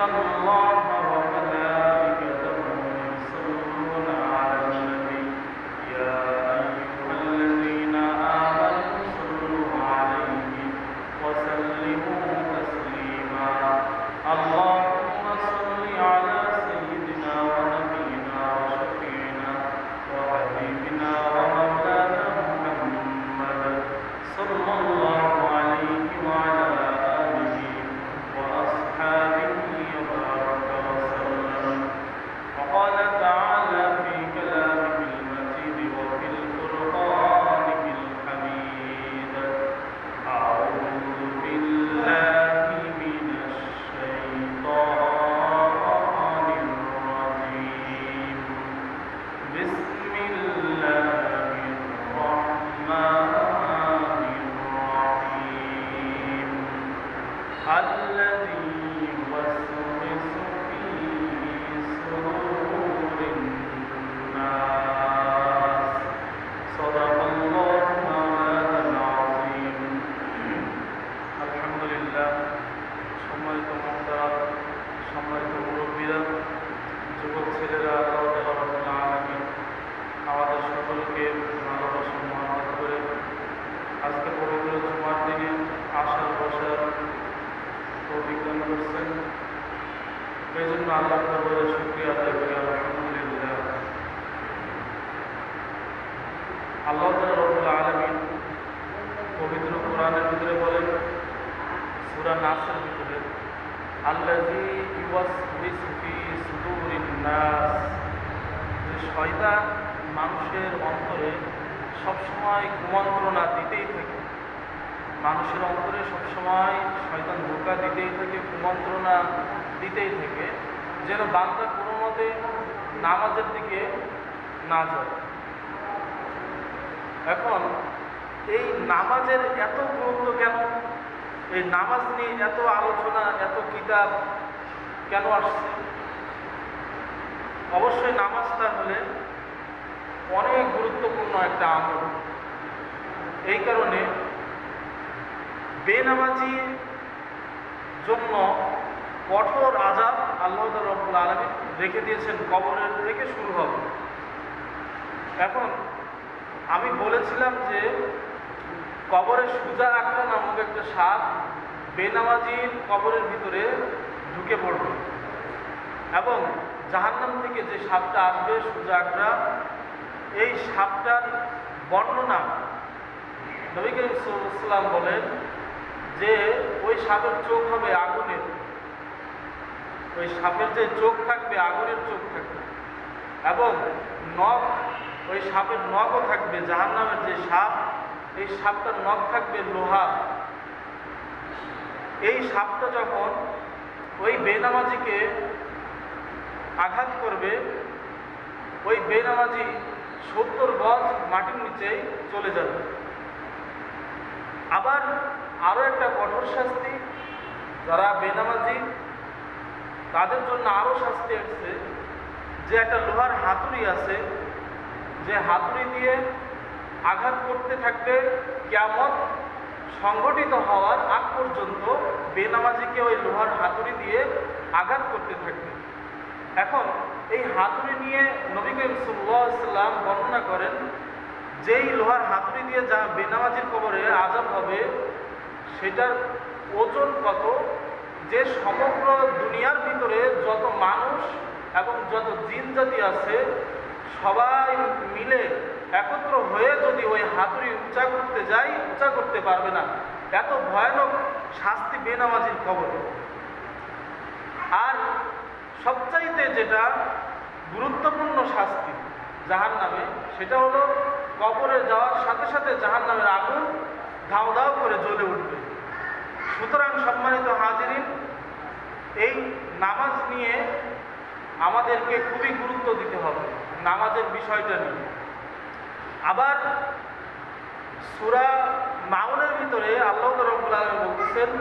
الله وملائكته يصلون على النبي يا أيها الذين آمنوا صلوا عليه وسلموا تسليما اللهم صل على سيدنا ونبينا وشفيعنا وحبيبنا ومولانا محمد صلى الله عليه وعلى آله وأصحابه وبارك وسلم. وقال تعالى في كلامه المجيد وفي القرآن الحميد أعوذ بالله من الشيطان الرجيم بسم الله الرحمن الرحيم الذي يوسوس في صدور الناس صدق الله مولانا العظيم. আলহামদুলিল্লাহ, সম্মানিত মুহতারাম, সম্মানিত মুরব্বীরা, যুবক ছেলেরা, আল্লাহ রাব্বুল আলামিন আমাদের সকলকে ভালোবাসা মহব্বত করে আজকে পবিত্র জুমার দিনে আসার বসার তৌফিক দান করছেন। এই জন্য আল্লাহ তাআলার শুকরিয়া আদায় করি আলহামদুলিল্লাহ। আল্লাহ রাব্বুল আলামিন পবিত্র কোরআনের ভিতরে বলেন, সূরা নাসের ভিতরে, আল্লাযী ইউওয়াসউিসু ফি সুদুরিন নাস, যে শয়তান মানুষের অন্তরে সবসময় কুমন্ত্রণা দিতেই থাকে। মানুষের অন্তরে সবসময় শয়তান ধোঁকা দিতেই থাকে, কুমন্ত্রণা দিতেই থাকে, যেন বান্দা কোনো মতে নামাজের দিকে না যায়। এখন এই নামাজের এত গুরুত্ব কেন? এই নামাজ নিয়ে এত আলোচনা, এত কিতাব কেন আসছে? অবশ্যই নামাজটা হলে অনেক গুরুত্বপূর্ণ একটা আমল। এই কারণে বেনামাজির জন্য কঠোর আযাব আল্লাহ রাব্বুল আলামিন রেখে দিয়েছেন, কবরের থেকে শুরু হবে। এখন আমি বলেছিলাম যে কবরে সুজা আকরা নামক একটা সাপ বেনামাজির কবরের ভিতরে ঢুকে পড়বে এবং জাহান্নাম থেকে যে সাপটা আসবে সুজা আকরা, এই সাপটার বর্ণনা নবী করিম সাল্লাল্লাহু আলাইহি ওয়াসাল্লাম বলেন যে ওই সাপের চোখ হবে আগুনের, ওই সাপের যে চোখ থাকবে আগুনের চোখ থাকবে, এবং নখ, ওই সাপের নখও থাকবে, জাহান্নামের যে সাপ, এই সাপটার নখ থাকবে লোহা। এই সাপটা যখন ওই বেনামাজিকে আঘাত করবে, ওই বেনামাজি 70 গজ মাটির নিচেই চলে যাবে। আবার আরও একটা কঠোর শাস্তি, যারা বেনামাজি তাদের জন্য আরও শাস্তি আসছে, যে একটা লোহার হাতুড়ি আছে, যে হাতুড়ি দিয়ে আঘাত করতে থাকবে কিয়ামত সংগঠিত হওয়ার আগ পর্যন্ত বেনামাজিকে ওই লোহার হাতুড়ি দিয়ে আঘাত করতে থাকবে। এখন এই হাতুড়ি নিয়ে নবী করিম সাল্লাল্লাহু আলাইহি ওয়াসাল্লাম বর্ণনা করেন, যেই লোহার হাতুড়ি দিয়ে যা বেনামাজির কবরে আযাব হবে, সেটার ওজন কত, যে সমগ্র দুনিয়ার ভিতরে যত মানুষ এবং যত জিন জাতি আছে সবাই মিলে একত্র হয়ে যদি ওই হাতুড়ি উঁচা করতে যায়, উঁচা করতে পারবে না। এত ভয়ানক শাস্তি বেনামাজির কবরে। আর সবচাইতে যেটা গুরুত্বপূর্ণ শাস্তি জাহান্নামে, সেটা হলো কবরে যাওয়ার সাথে সাথে জাহান্নামের আগুন ধাউ ধাউ করে জ্বলে উঠবে। সুতরাং সম্মানিত হাজিরিন, এই নামাজ নিয়ে আমাদেরকে খুবই গুরুত্ব দিতে হবে, নামাজের বিষয়টা নিয়ে। আবার সূরা মাউনের ভিতরে আল্লাহ রাব্বুল আলামিন বলতেছেন,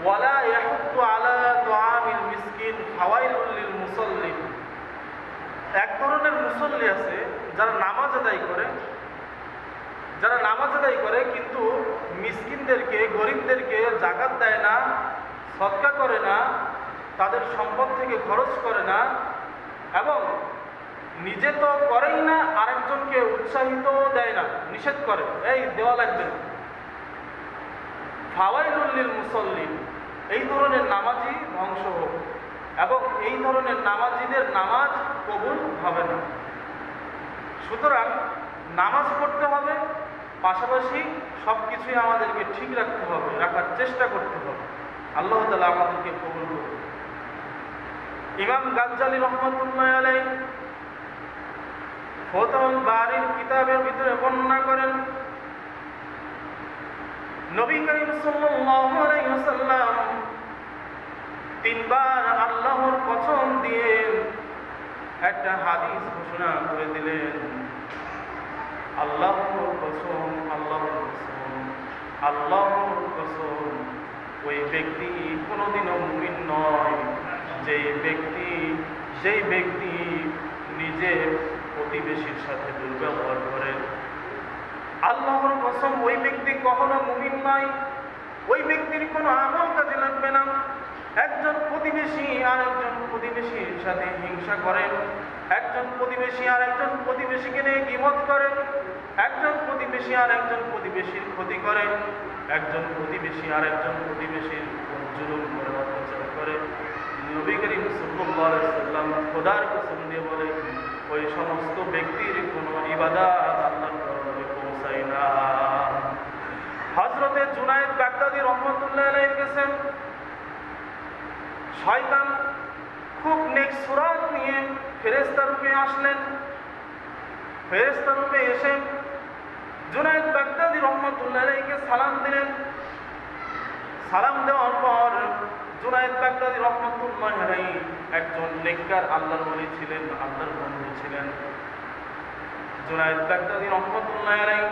ওয়ালা ইয়াহুদ্দু আলা তুআমিল মিসকিন ফাওয়াইলুল লিল মুসাল্লিন। এক ধরনের মুসল্লি আছে যারা নামাজ আদায় করে, যারা নামাজ আদায় করে কিন্তু মিসকিনদেরকে, গরিবদেরকে জাকাত দেয় না, সদকা করে না, তাদের সম্পদ থেকে খরচ করে না এবং নিজে তো করেই না, আরেকজনকে উৎসাহিত দেয় না, নিষেধ করে, এই দেওয়া লাগবে না। ফাওয়াইলুল লিল মুসাল্লিন, এই ধরনের নামাজি ধ্বংস হোক, এবং এই ধরনের নামাজিদের নামাজ কবুল হবে না। সুতরাং নামাজ পড়তে হবে, পাশাপাশি সব কিছুই আমাদেরকে ঠিক রাখতে হবে, রাখার চেষ্টা করতে হবে। আল্লাহ তাআলা আমাদেরকে কবুল করুন। ইমাম গাজ্জালী রহমাতুল্লাহ আলাইহি ফাতহুল বারীর কিতাবের ভিতরে বর্ণনা করেন, নবী করিম সাল্লাল্লাহু আলাইহি ওয়াসাল্লাম তিনবার আল্লাহর কসম দিয়ে একটা হাদিস ঘোষণা করে দিলেন, আল্লাহর কসম, আল্লাহর কসম, আল্লাহর কসম, ওই ব্যক্তি কোনোদিনও মুমিন নয় যেই ব্যক্তি নিজে প্রতিবেশীর সাথে দুর্ব্যবহার করে। আল্লাহর কসম, ওই ব্যক্তি কখনো মুমিন নয়, ওই ব্যক্তির কোনো আমল কাজে লাগবে না। একজন প্রতিবেশী আর একজন প্রতিবেশীর সাথে হিংসা করে, একজন প্রতিবেশী আর একজন প্রতিবেশীকে নিয়ে গীবত করে, একজন প্রতিবেশী আর একজন প্রতিবেশীর ক্ষতি করে, একজন প্রতিবেশী আর একজন প্রতিবেশীর জুলুম করে, অত্যাচার করে। নবী করিম সাল্লাল্লাহু আলাইহি ওয়াসাল্লাম খোদার কসম দিয়ে বলে, ওই সমস্ত ব্যক্তির কোনো ইবাদত আল্লাহর দরবারে পৌঁছায় না। হযরতে জুনায়েদ বাগদাদী রাহমাতুল্লাহ আলাইহির কাছে শয়তান খুব নেক সুরাত নিয়ে ফেরেশতা রূপে আসলেন। ফেরেশতা রূপে এসে জুনায়েদ বাগদাদী রাহমাতুল্লাহ আলাইহিকে সালাম দিলেন। সালাম দেওয়ার পর জুনায়েদ বাগদাদী রাহমাতুল্লাহ আলাইহি একজন নেককার আল্লাহর ওলি ছিলেন, আল্লাহর বন্ধু ছিলেন। জুনায়েদ বাগদাদী রাহমাতুল্লাহ আলাইহি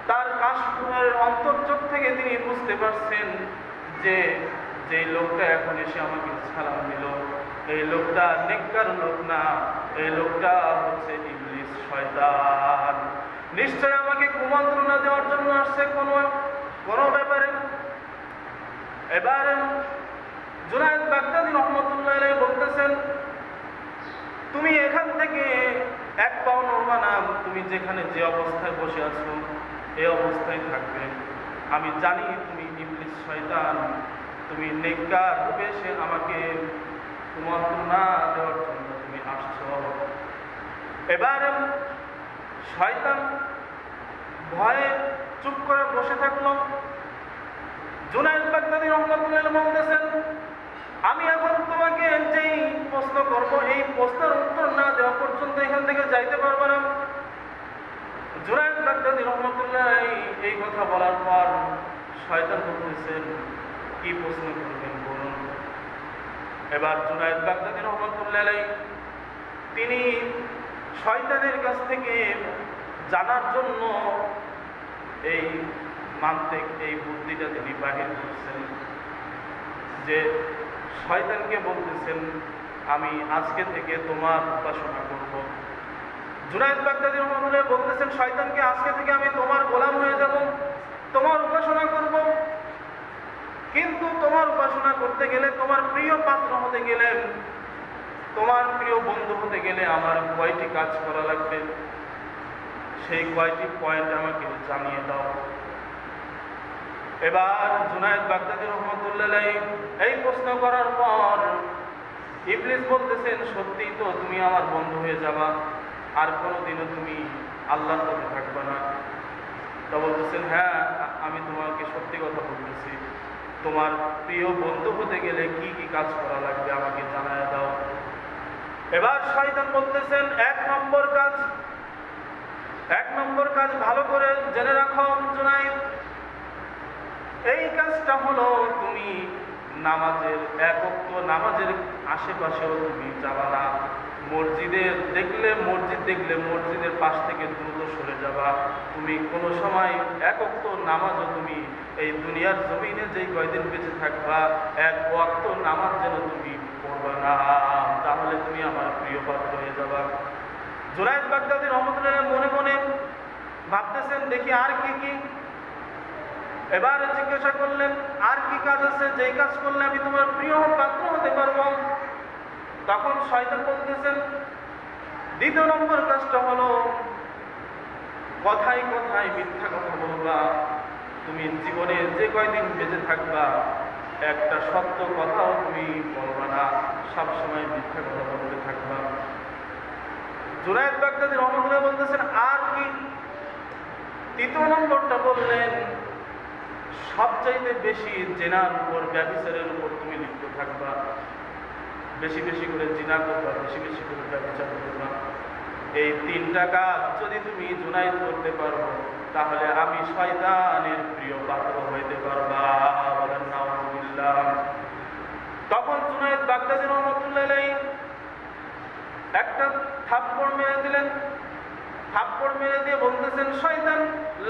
তার কাশফের অন্তর্চোখ থেকে তিনি বুঝতে পারছেন যে যে লোকটা এখন এসে আমাকে সালাম দিল, এই লোকটা নেককার লোক না, এই লোকটা হচ্ছে ইবলিস, শয়তান। নিশ্চয় আমাকে কুমন্ত্রণা দেওয়ার জন্য আসছে কোনো ব্যাপারে। এবার জুনায়েদ বাগদাদী রাহমাতুল্লাহ আলাইহি বলতেছেন, তুমি এখান থেকে এক পাও নড়বা না, তুমি যেখানে যে অবস্থায় বসে আছো এই অবস্থায় থাকবে। আমি জানি তুমি ইবলিস, শয়তান, তুমি নেককার রূপে এসে আমাকে কুমন্ত্রণা দেওয়ার জন্য তুমি আসছো। এবার শয়তান ভয়ে চুপ করে বসে থাকলো। জুনায়েদ বাগদাদী রাহমাতুল্লাহ আলাইহি বলতেছেন, আমি এখন তোমাকে যেই প্রশ্ন করব, এই প্রশ্নের উত্তর না দেওয়া পর্যন্ত এখান থেকে যাইতে পারবে না। জুনায়েদ বাগদাদী রাহমাতুল্লাহ আলাইহি এই কথা বলার পর শয়তান বলতেছেন, কি প্রশ্ন করবেন বলুন। এবার জুনায়েদ বাগদাদী রাহমাতুল্লাহ আলাইহি তিনি শয়তানের কাছ থেকে জানার জন্য এই মান্তিক, এই বুদ্ধিটা তিনি বাহির করছেন, যে শয়তানকে বলতেছেন, আমি আজকে থেকে তোমার উপাসনা করব। জুনায়েদ বাগদাদী রাহমাতুল্লাহ বলতেছেন, শয়তানকে আজকে থেকে আমি তোমার গোলাম হয়ে যাব, তোমার উপাসনা করব। কিন্তু তোমার উপাসনা করতে গেলে, তোমার প্রিয় পাত্র হতে গেলে, তোমার প্রিয় বন্ধু হতে গেলে আমার কয়টি কাজ করা লাগবে, সেই কয়টি পয়েন্ট আমাকে জানিয়ে দাও। এবার জুনায়েদ বাগদাদী রাহমাতুল্লাহ আলাইহি এই প্রশ্ন করার পর ইবলিস বলতেছেন, সত্যিই তো তুমি আমার বন্ধু হয়ে যাবা, আর কোনোদিনও তুমি আল্লাহর পথে থাকবে না। তা বলতেছেন, হ্যাঁ আমি তোমাকে সত্যি কথা বলতেছি, তোমার প্রিয় বন্ধু হতে গেলে কি কি কাজ করা লাগবে আমাকে জানায় দাও। এবার শয়তান বলতেছেন, এক নম্বর কাজ ভালো করে জেনে রাখো জুনায়েদ, এই কাজটা হলো তুমি নামাজের, এক ওয়াক্ত নামাজের আশেপাশেও তুমি যাবা না। মসজিদ দেখলে মসজিদের পাশ থেকে দ্রুত সরে যাবা। তুমি কোনো সময় এক ওয়াক্ত নামাজও তুমি এই দুনিয়ার জমিনে যেই কয়দিন বেঁচে থাকবা, এক ওয়াক্ত নামাজ যেন তুমি পড়বা না, তাহলে তুমি আমার প্রিয় পাত্র হয়ে যাবা। জুনায়েদ বাগদাদী রাহমাতুল্লাহ মনে মনে ভাবতেছেন, দেখি আর কি কি। এবারে জিজ্ঞাসা করলেন, আর কি কাজ আছে যেই কাজ করলে আমি তোমার প্রিয় পাত্র হতে পারবো? তখন শয়তান বলতেছেন, দ্বিতীয় নম্বর কাজটা হলো কথায় কথায় মিথ্যা কথা বলবা। তুমি জীবনে যে কয়দিন বেঁচে থাকবা একটা সত্য কথাও তুমি বলবা না, সবসময় মিথ্যা কথা বলতে থাকবা। জুনায়েদ বাগদাদী রহমাতুল্লাহ বলতেছেন, আর কি? তৃতীয় নম্বরটা বললেন, সবচাইতে বেশি জিনার উপর, ব্যভিচারের উপর তুমি লিপ্ত থাকবা। বেশি বেশি করে জিনা করবা, বেশি বেশি করে ব্যভিচার করবা। এই তিনটা কাজ যদি তুমি জুনায়েদ করতে পারো তাহলে আমি শয়তানের প্রিয় পাত্র হইতে পারবা। বলেন নাউজুবিল্লাহ। তখন জুনায়েদ বাগদাদী রহমাতুল্লাহ আলাইহি একটা থাপ্পড় মেরে দিলেন। থাপ্পড় মেরে দিয়ে বলতেছেন, শয়তান,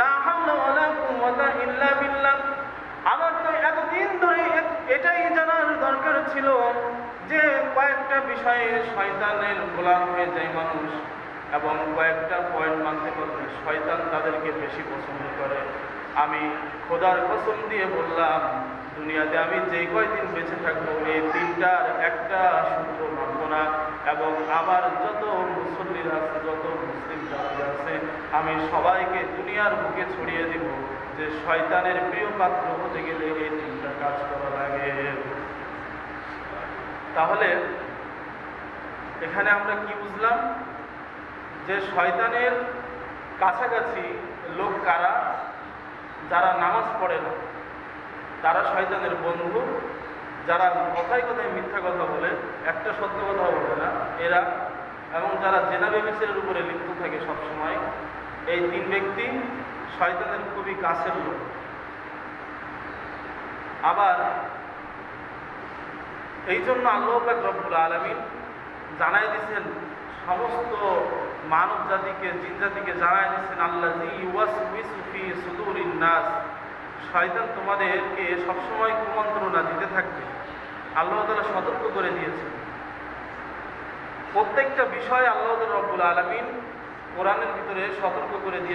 লা হাওলা ওয়ালা কুওয়াতা ইল্লা বিল্লাহ। আমার তো এতদিন ধরে এটাই জানার দরকার ছিল যে কয়েকটা বিষয়ে শয়তানের গোলাম হয়ে যায় মানুষ, এবং কয়েকটা পয়েন্ট মানতে পারলে শয়তান তাদেরকে বেশি পছন্দ করে। আমি খোদার কসম দিয়ে বললাম, দুনিয়াতে আমি যেই কয়দিন বেঁচে থাকবো এই তিনটার একটা সূত্র মানব না, এবং আমার যত মুসল্লিরা আছে, যত মুসলিম জাতি আছে, আমি সবাইকে দুনিয়ার বুকে ছড়িয়ে দিব যে শয়তানের প্রিয় পাত্র হতে গেলে এই তিনটা কাজ করা লাগে। তাহলে এখানে আমরা কি বুঝলাম? যে শয়তানের কাছাকাছি লোক কারা? যারা নামাজ পড়ে না, তারা শয়তানের বন্ধু। যারা কথায় কথায় মিথ্যা কথা বলে, একটা সত্য কথা বলে না এরা, এবং যারা জেনা ব্যভিচারের উপরে লিপ্ত থাকে সবসময়, এই তিন ব্যক্তি শয়তানের খুবই কাছের লোক। আবার এই জন্য আল্লাহ পাক রব্বুল আলামিন জানাই দিয়েছেন সমস্ত মানব জাতিকে, জিন জাতিকে জানাই দিয়েছেন, আল্লাযী ইউওয়াসউইসু ফী সুদুরিন নাস। শয়তান তোমাদেরকে সবসময় কুমন্ত্রণা দিতে থাকবে। আল্লাহ তাআলা সতর্ক করে দিয়েছেন। প্রত্যেকটা বিষয়ে আল্লাহ রব্বুল আলামিন কোরআনের ভিতরে সতর্ক করে দিয়ে